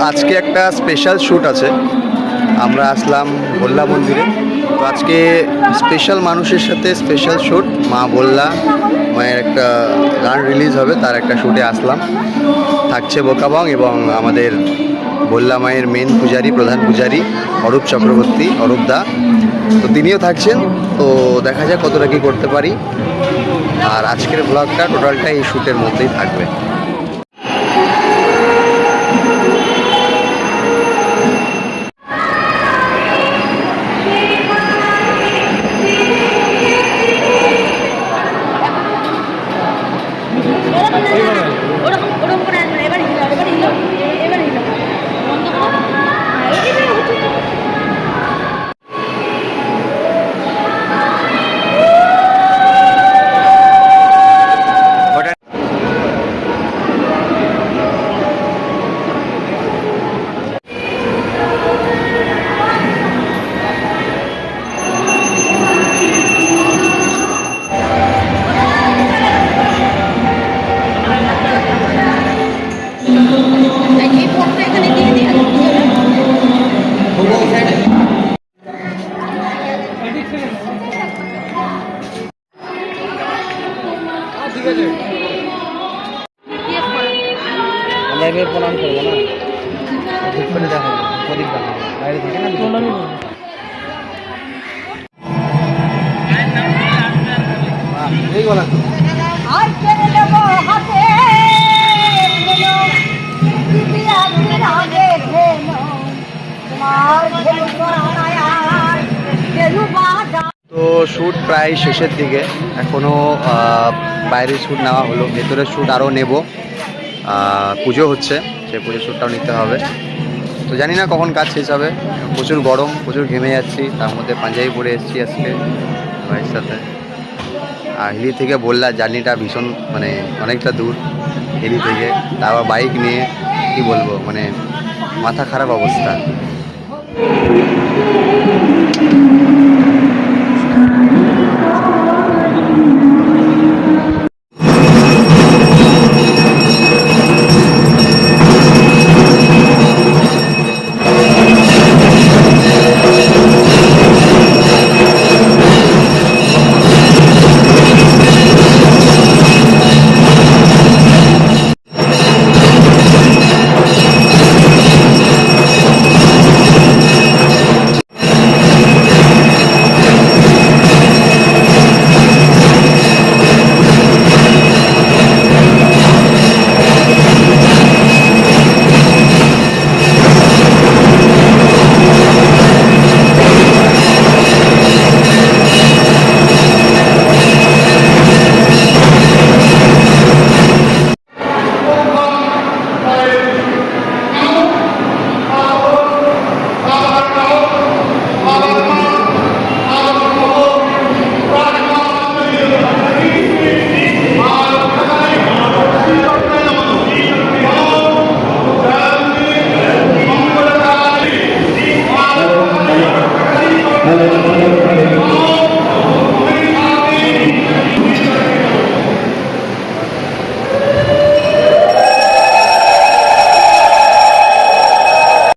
আজকে একটা special shoot আছে। আমরা আসলাম ভোল্লা মন্দিরে। তো আজকে স্পেশাল মানুষের সাথে স্পেশাল শ্যুট, মা ভোল্লা মায়ের একটা গান রিলিজ হবে, তার একটা শ্যুটে আসলাম। থাকছে বোকাবং এবং আমাদের ভোল্লা মায়ের মেন পূজারি, প্রধান পূজারি অরূপ চক্রবর্তী, অরূপ দা। তো তিনিও থাকছেন। তো দেখা যাক কতটা কী করতে পারি। আর আজকের ব্লগটা টোটালটাই এই শ্যুটের মধ্যেই থাকবে। আমরা এবার প্রণাম করবো না, ঠিক করে দেখাবো, প্রদীপ দেখাবো বাইরে থেকে না প্রণামই করবো। এই বলা তো শ্যুট প্রায় শেষের দিকে, এখনও বাইরের শ্যুট নেওয়া হলো, ভেতরের শ্যুট আরও নেব। পুজো হচ্ছে, সেই পুজোর শ্যুটটাও নিতে হবে। তো জানি না কখন কাজ শেষ হবে। প্রচুর গরম, প্রচুর ঘেমে যাচ্ছি, তার মধ্যে পাঞ্জাবি পরে এসেছি আজকে ভাইয়ের সাথে। আর হিলি থেকে বললা জার্নিটা ভীষণ মানে অনেকটা দূর হিলি থেকে, তারপর বাইক নিয়ে কি বলবো, মানে মাথা খারাপ অবস্থা।